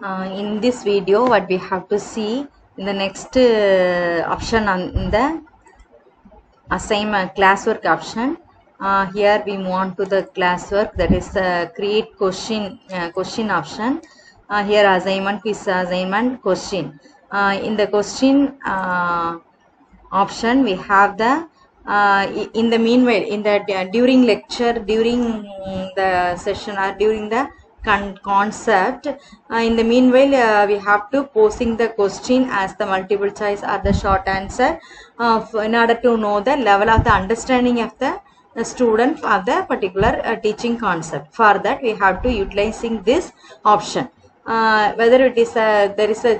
In this video, what we have to see in the next option on the assignment classwork option. Here we move on to the classwork, that is create question option. Here assignment is assignment question. In the question option we have the in the meanwhile, in the during lecture, during the session, or during the concept, in the meanwhile we have to posing the question as the multiple choice or the short answer, in order to know the level of the understanding of the student of the particular teaching concept. For that we have to utilizing this option. Whether it is there is a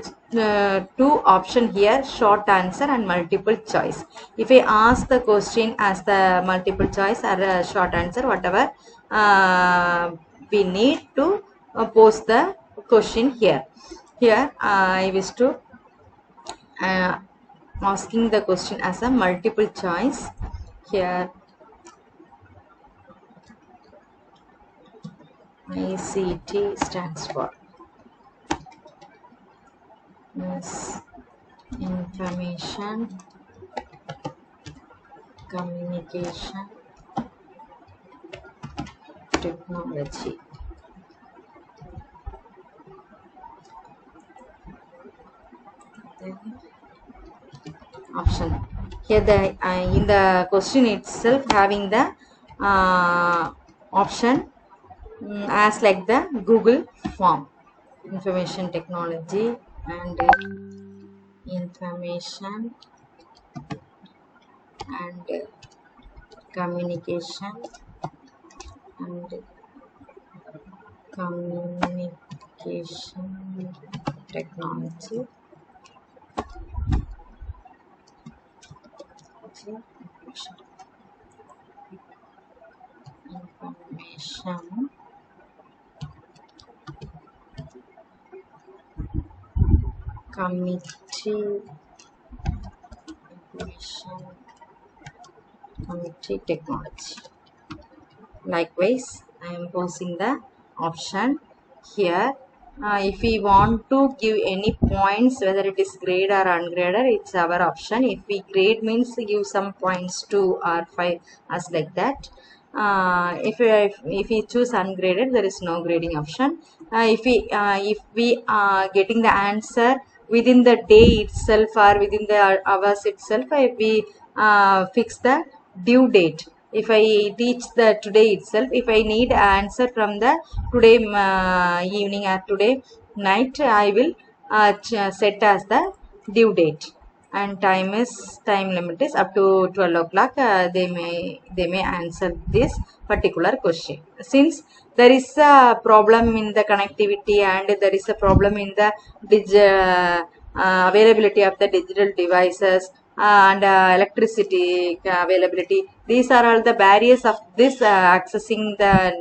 two option here, short answer and multiple choice. If I ask the question as the multiple choice or a short answer, whatever, we need to post the question here. Here I wish to asking the question as a multiple choice. Here ICT stands for information communication technology. Then option here, the in the question itself having the option as like the Google form, information technology and information and communication and communication technology. Information committee, information committee technology. Likewise, I am posing the option here. If we want to give any points, whether it is grade or ungraded, it's our option. If we grade means give some points 2 or 5 as like that. If we choose ungraded, there is no grading option. If we are getting the answer within the day itself or within the hours itself, if we fix the due date. If I teach the today itself, if I need answer from the today evening or today night, I will set as the due date, and time limit is up to 12 o'clock. They may answer this particular question. Since there is a problem in the connectivity and there is a problem in the availability of the digital devices and electricity availability, these are all the barriers of this accessing the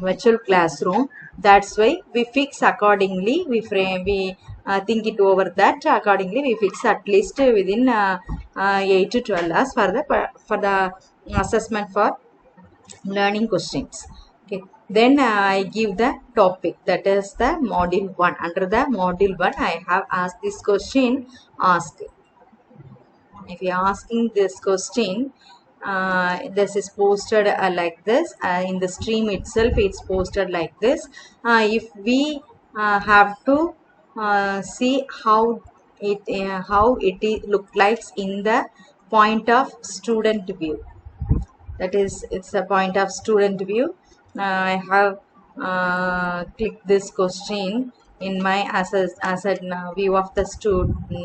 virtual classroom. That's why we fix accordingly, we think it over that accordingly. We fix at least within 8 to 12 hours for the assessment for learning questions. Okay, then I give the topic, that is the module 1. Under the module 1 I have asked this question. If you are asking this question, this is posted like this. In the stream itself it's posted like this. If we have to see how it look like in the point of student view, that is, it's a point of student view. I have clicked this question in my as a view of the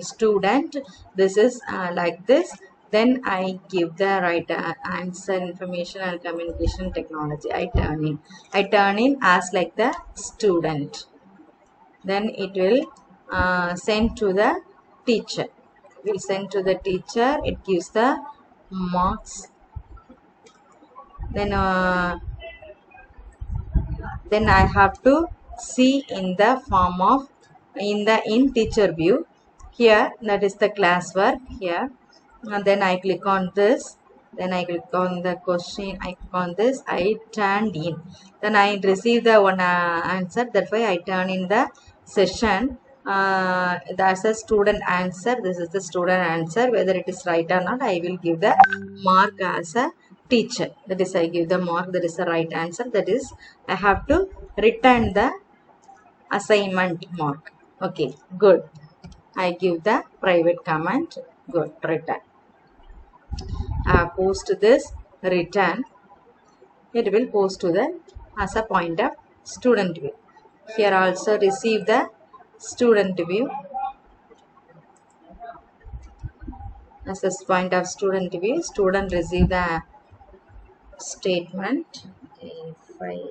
student. This is like this. Then I give the right answer, information and communication technology. I turn in as like the student. Then it will send to the teacher. Will send to the teacher. It gives the marks. Then I have to see in the form of in teacher view. Here, that is the classwork here, and then I click on this. Then I click on the question, I click on this, I turned in. Then I receive the one answer, that's why I turn in the session. That's a student answer, this is the student answer, whether it is right or not, I will give the mark as a teacher. That is, I give the mark, that is the right answer, that is, I have to return the assignment mark. Okay, good. I give the private comment, good, return. Post this, return, it will post to the as a point of student view. Here also receive the student view as a point of student view. Student receive the statement. If I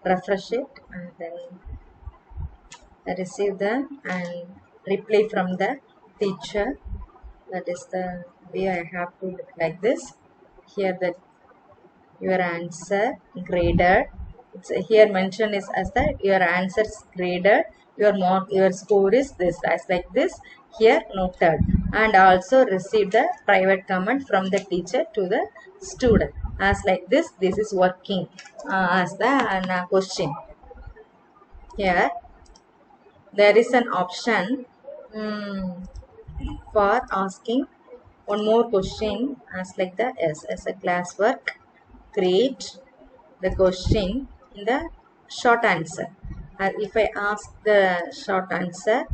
refresh it and then I receive the and reply from the teacher, that is the way I have to look like this. Here that your answer graded, it's here mentioned is as that your answer is graded, your mark, your score is this, as like this, here noted, and also receive the private comment from the teacher to the student as like this. This is working as the question. Here there is an option for asking one more question as like the as a classwork. Create the question in the short answer. If I ask the short answer,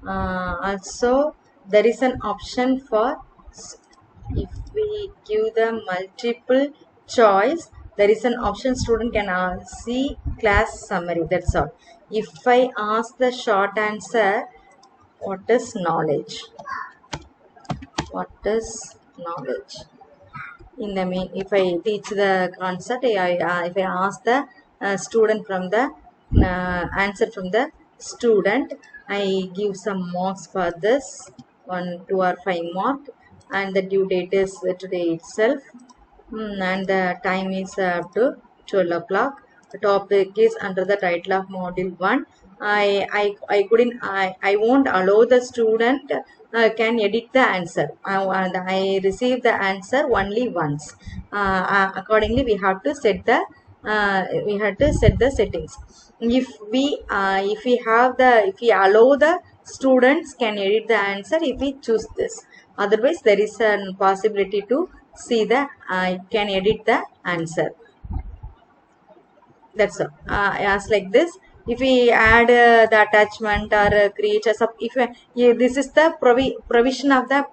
also there is an option for, if we give the multiple choice, there is an option student can see class summary, that's all. If I ask the short answer, what is knowledge, what is knowledge, in the mean, if I teach the concept, if I ask the student from the answer from the student, I give some marks for this, 1, 2 or 5 mark, and the due date is today itself, and the time is up to 12 o'clock. The topic is under the title of module 1. I couldn't, I won't allow the student can edit the answer. I receive the answer only once. Accordingly, we have to set the settings. If we have the, if we allow the students can edit the answer, if we choose this, otherwise there is a possibility to see the can edit the answer. That's all. As like this, if we add the attachment or create a sub, if this is the provision of the,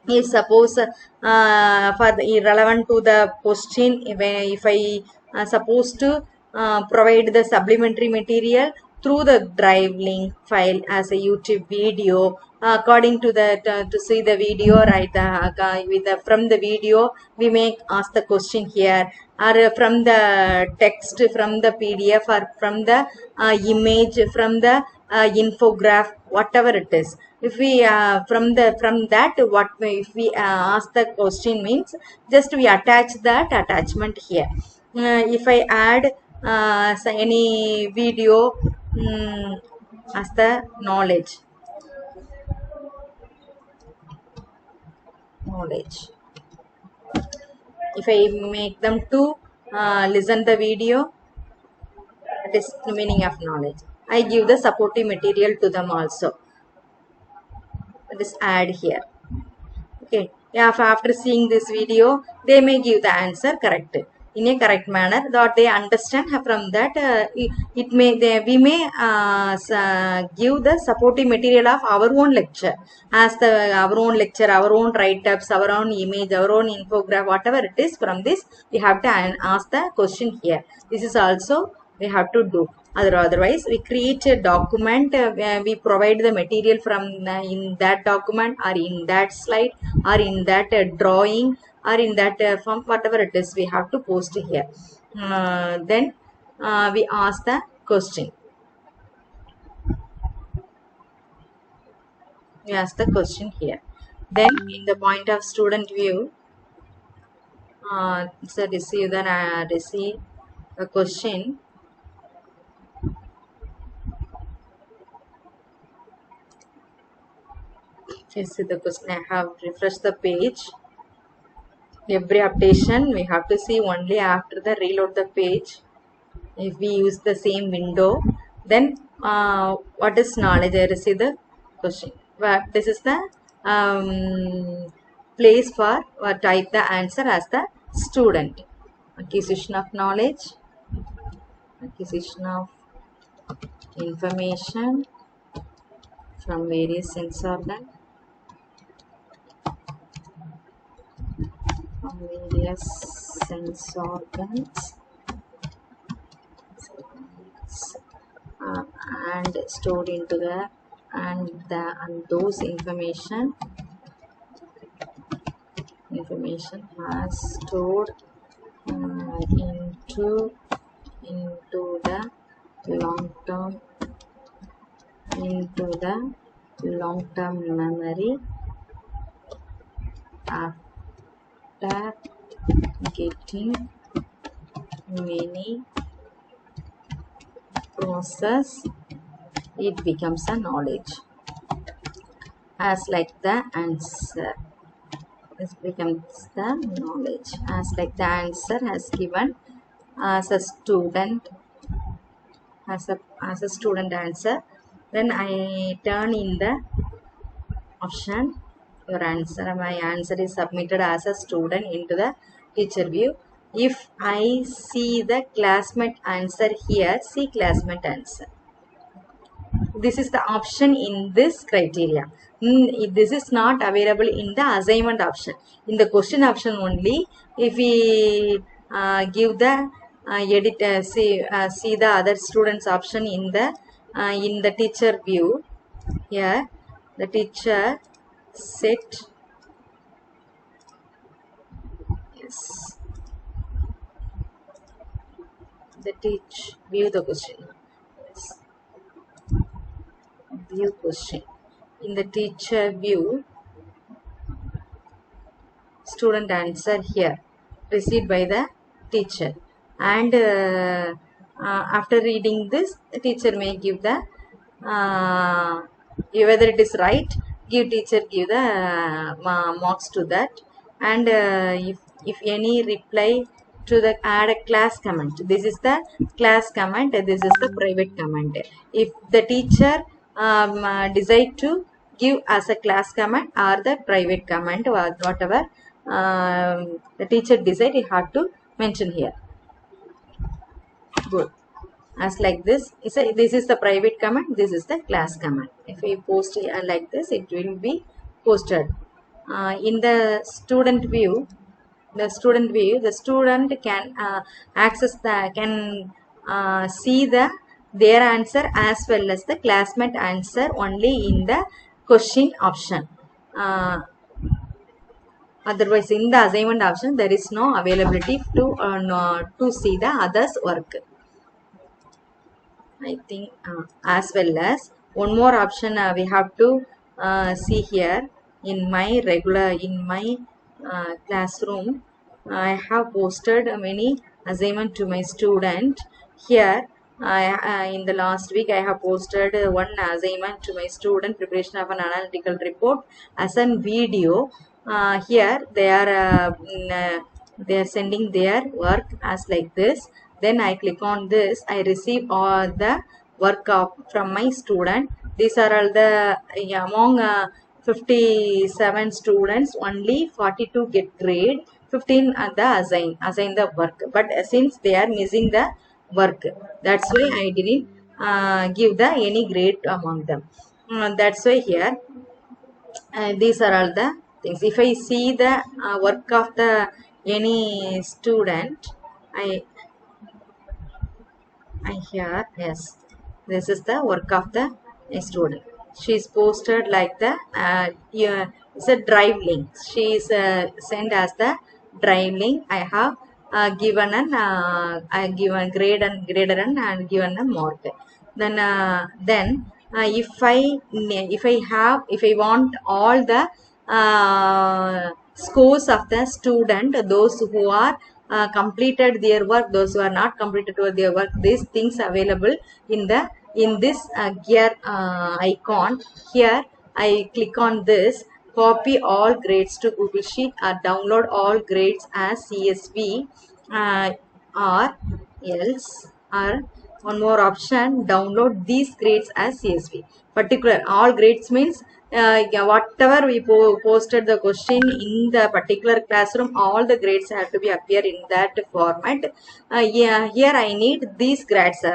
if suppose for the irrelevant to the question, if I supposed to provide the supplementary material through the drive link file as a YouTube video, according to the to see the video, right, with the, from the video we may ask the question here, or from the text, from the PDF, or from the image, from the infograph, whatever it is. If we from that, what if we ask the question means, just we attach that attachment here. If I add any video as the knowledge, if I make them to listen the video, that is the meaning of knowledge. I give the supportive material to them also, that is add here. Okay, yeah, after seeing this video, they may give the answer correct in a correct manner, that they understand. From that it may we may give the supportive material of our own lecture, as the our own lecture, our own write-ups, our own image, our own infograph, whatever it is. From this we have to ask the question here. This is also we have to do. Otherwise we create a document, where we provide the material from in that document, or in that slide, or in that drawing, or in that form, whatever it is, we have to post here. Then we ask the question. We ask the question here. Then in the point of student view, so receive a question. Yes, see the question. I have refreshed the page. Every updation we have to see only after the reload the page. If we use the same window, then what is knowledge? I see the question. But this is the place for type the answer as the student. Acquisition of knowledge, acquisition of information from various sense organ, uh, and stored into the and those information has stored into the long term memory after getting many process, it becomes a knowledge. As like the answer, this becomes the knowledge. As like the answer has given as a student, as a student answer, then I turn in the option your answer. My answer is submitted as a student into the teacher view. If I see the classmate answer here, see classmate answer. This is the option in this criteria. This is not available in the assignment option. In the question option only, if we give the edit, see the other students option in the teacher view. Here, the teacher set. Yes. The teach view the question. Yes. View question. In the teacher view, student answer here received by the teacher, and after reading this, the teacher may give the whether it is right, give the marks to that, and if any reply to the add a class comment. This is the class comment, this is the private comment. If the teacher decide to give as a class comment or the private comment or whatever the teacher decide, you have to mention here. Good. As like this, this is the private comment, this is the class comment. If we post like this, it will be posted. In the student view, the student can access see their answer as well as the classmate answer only in the question option. Otherwise, in the assignment option, there is no availability to see the others' work. I think as well as one more option we have to see here in my classroom. I have posted many assignment to my student. Here in the last week I have posted one assignment to my student, preparation of an analytical report as a video. Here they are sending their work as like this. Then I click on this, I receive all the work from my student. These are all the among 57 students, only 42 get grade, 15 are the assign the work. But since they are missing the work, that's why I didn't give the any grade among them. That's why here these are all the things. If I see the work of the any student, I here, yes, this is the work of the student. She is posted like the it's a drive link. She is sent as the drive link. I have given an I given grade and graded and given a mark. Then if I want all the scores of the student, those who are completed their work, those who are not completed their work, these things available in this gear icon. Here I click on this, copy all grades to Google Sheet or download all grades as CSV, or else, or one more option, download these grades as CSV. Particular, all grades means yeah, whatever we posted the question in the particular classroom, all the grades have to be appear in that format. Yeah, here I need these grades.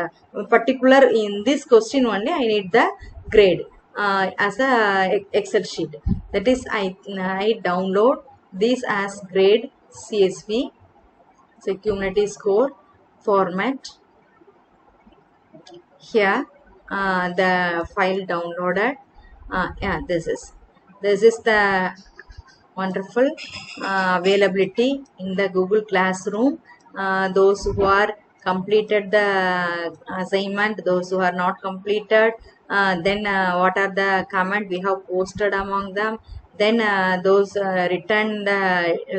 Particular in this question only, I need the grade as a Excel sheet. That is, I download this as grade CSV, so cumulative score format. Here the file downloaded. Yeah, this is the wonderful availability in the Google Classroom. Those who are completed the assignment, those who are not completed, then what are the comment we have posted among them, then those returned,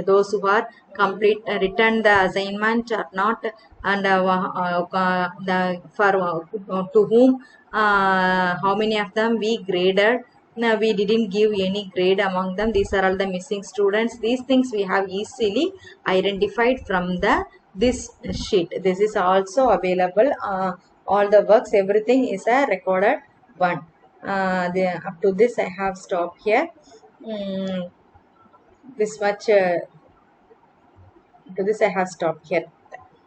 those who are complete return the assignment or not, and the for to whom how many of them we graded. Now we didn't give any grade among them. These are all the missing students. These things we have easily identified from the this sheet. This is also available. All the works, everything is a recorded one. Up to this I have stopped here. This much. To this I have stopped here.